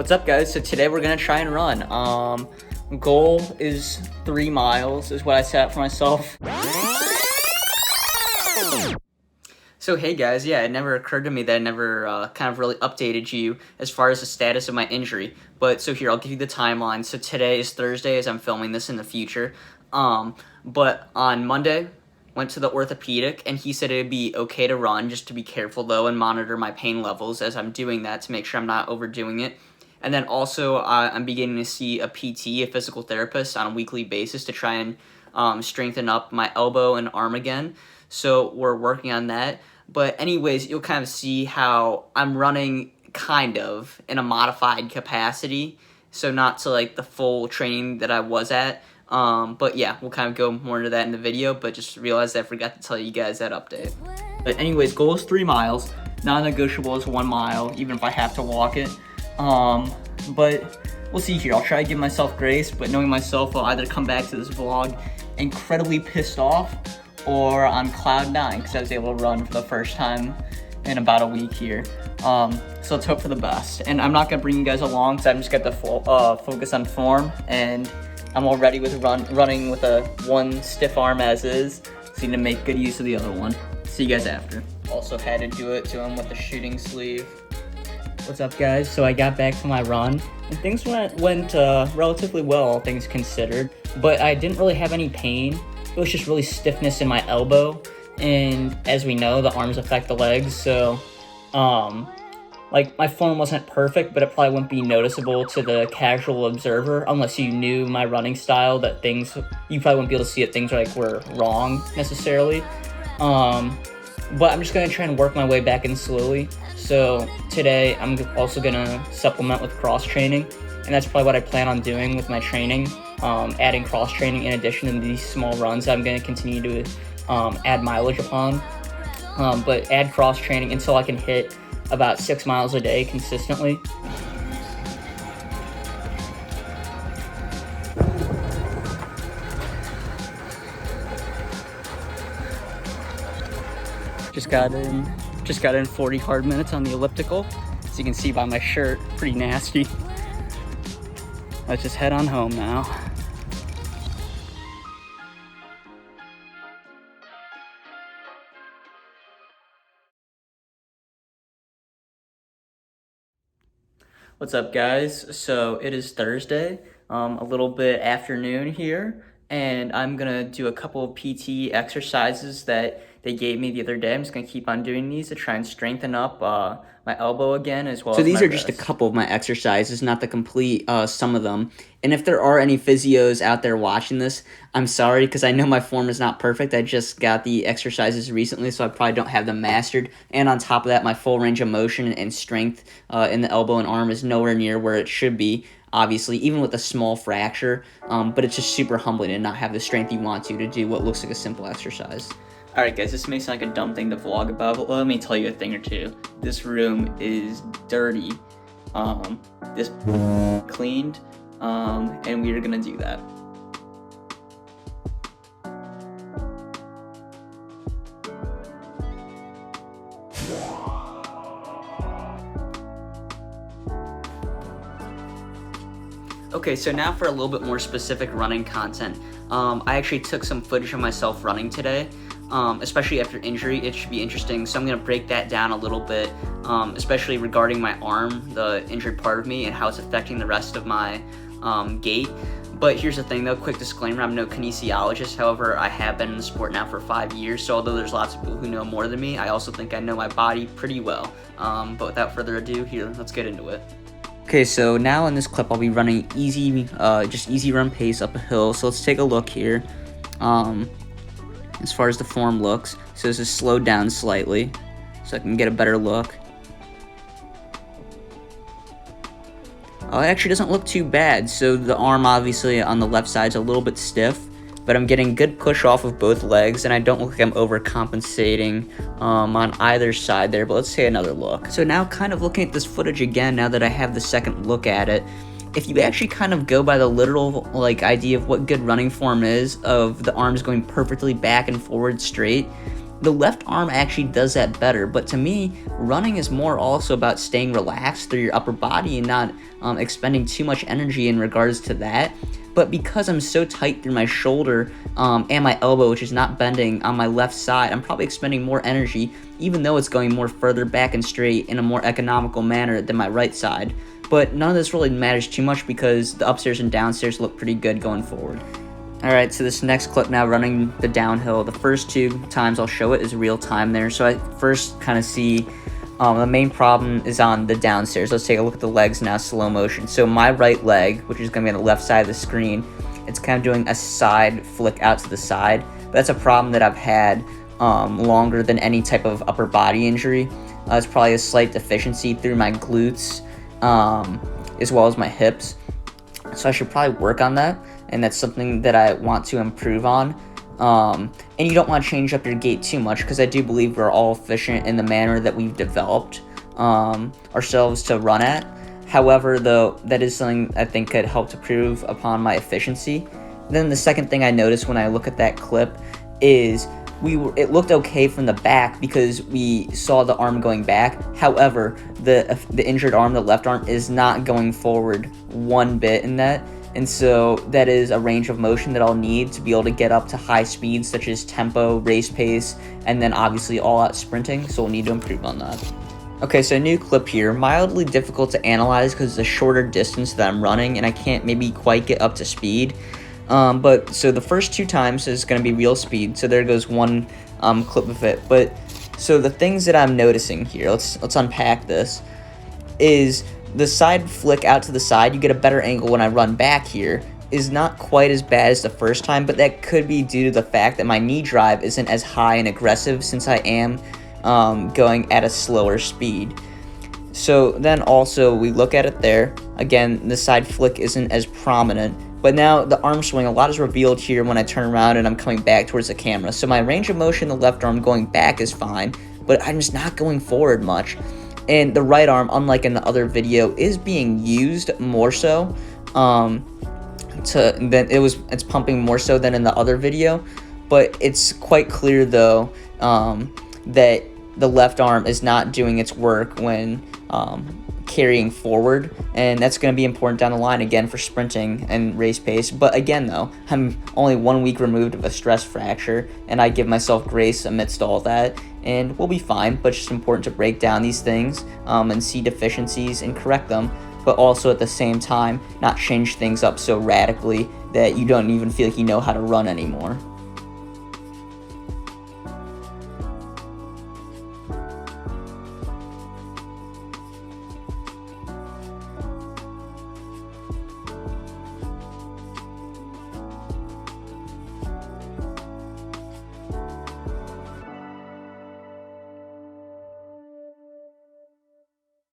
What's up, guys? So today we're gonna try and run. Goal is 3 miles is what I set for myself. So hey guys, yeah, it never occurred to me that I never kind of really updated you as far as the status of my injury. But so here, I'll give you the timeline. So today is Thursday as I'm filming this in the future. But on Monday, went to the orthopedic and he said it'd be okay to run, just to be careful though and monitor my pain levels as I'm doing that to make sure I'm not overdoing it. And then also I'm beginning to see a PT, a physical therapist, on a weekly basis to try and strengthen up my elbow and arm again. So we're working on that. But anyways, you'll kind of see how I'm running kind of in a modified capacity. So not to like the full training that I was at. But yeah, we'll kind of go more into that in the video, but just realized that I forgot to tell you guys that update. But anyways, goal is 3 miles. Non-negotiable is 1 mile, even if I have to walk it. But we'll see here. I'll try to give myself grace, but knowing myself, I'll either come back to this vlog incredibly pissed off or on cloud 9 because I was able to run for the first time in about a week here. So let's hope for the best. And I'm not gonna bring you guys along because I'm just got to focus on form, and I'm all ready with running with a one stiff arm as is. So you need to make good use of the other one. See you guys after. Also had to do it to him with the shooting sleeve. What's up, guys? So I got back from my run and things went relatively well, all things considered, but I didn't really have any pain. It was just really stiffness in my elbow, and as we know, the arms affect the legs, so like my form wasn't perfect, but it probably wouldn't be noticeable to the casual observer unless you knew my running style, that you probably wouldn't be able to see that things were wrong necessarily. But I'm just gonna try and work my way back in slowly. So today I'm also gonna supplement with cross training, and that's probably what I plan on doing with my training, adding cross training in addition to these small runs that I'm gonna continue to add mileage upon. But add cross training until I can hit about 6 miles a day consistently. Just got in 40 hard minutes on the elliptical. As you can see by my shirt, pretty nasty. Let's just head on home now. What's up, guys? So it is Thursday, a little bit afternoon here, and I'm gonna do a couple of PT exercises that they gave me the other day. I'm just gonna keep on doing these to try and strengthen up my elbow again, as well as my wrist. So these are just a couple of my exercises, not the complete some of them. And if there are any physios out there watching this, I'm sorry, because I know my form is not perfect. I just got the exercises recently, so I probably don't have them mastered. And on top of that, my full range of motion and strength in the elbow and arm is nowhere near where it should be, obviously, even with a small fracture. But it's just super humbling to not have the strength you want to do what looks like a simple exercise. Alright guys, this may sound like a dumb thing to vlog about, but let me tell you a thing or two. This room is dirty. This cleaned, and we are gonna do that. Okay, so now for a little bit more specific running content. I actually took some footage of myself running today. Especially after injury, it should be interesting. So I'm going to break that down a little bit, especially regarding my arm, the injured part of me, and how it's affecting the rest of my gait. But here's the thing though, quick disclaimer, I'm no kinesiologist. However, I have been in the sport now for 5 years, so although there's lots of people who know more than me, I also think I know my body pretty well. But without further ado, here, let's get into it. Okay, so now in this clip, I'll be running just easy run pace up a hill. So let's take a look here. As far as the form looks, so this is slowed down slightly so I can get a better look. It actually doesn't look too bad. So the arm obviously on the left side is a little bit stiff, but I'm getting good push off of both legs, and I don't look like I'm overcompensating on either side there. But let's take another look. So now kind of looking at this footage again, now that I have the second look at it, if you actually kind of go by the literal idea of what good running form is, of the arms going perfectly back and forward straight, the left arm actually does that better, but to me, running is more also about staying relaxed through your upper body and not expending too much energy in regards to that. But because I'm so tight through my shoulder and my elbow, which is not bending on my left side, I'm probably expending more energy, even though it's going more further back and straight in a more economical manner than my right side. But none of this really matters too much because the upstairs and downstairs look pretty good going forward. Alright, so this next clip now, running the downhill. The first 2 times I'll show it is real time there. So I first kind of see the main problem is on the downstairs. Let's take a look at the legs now, slow motion. So my right leg, which is going to be on the left side of the screen, it's kind of doing a side flick out to the side. But that's a problem that I've had longer than any type of upper body injury. It's probably a slight deficiency through my glutes as well as my hips. So I should probably work on that, and that's something that I want to improve on. And you don't want to change up your gait too much, because I do believe we're all efficient in the manner that we've developed ourselves to run at. However, though, that is something I think could help to improve upon my efficiency. Then the second thing I noticed when I look at that clip is it looked okay from the back because we saw the arm going back. However, the injured arm, the left arm, is not going forward one bit in that. And so that is a range of motion that I'll need to be able to get up to high speeds such as tempo, race pace, and then obviously all-out sprinting. So we'll need to improve on that. Okay, so a new clip here. Mildly difficult to analyze because it's a shorter distance that I'm running and I can't maybe quite get up to speed. But so the first 2 times is going to be real speed. So there goes one clip of it. But so the things that I'm noticing here, let's unpack this, is the side flick out to the side. You get a better angle when I run back here, is not quite as bad as the first time, but that could be due to the fact that my knee drive isn't as high and aggressive since I am going at a slower speed. So then also we look at it there. Again, the side flick isn't as prominent. But now the arm swing, a lot is revealed here when I turn around and I'm coming back towards the camera. So my range of motion, the left arm going back is fine, but I'm just not going forward much. And the right arm, unlike in the other video, is being used more so. It's pumping more so than in the other video. But it's quite clear though that the left arm is not doing its work when carrying forward, and that's going to be important down the line again for sprinting and race pace. But again though, I'm only 1 week removed of a stress fracture, and I give myself grace amidst all that, and we'll be fine. But it's just important to break down these things and see deficiencies and correct them, but also at the same time not change things up so radically that you don't even feel like you know how to run anymore.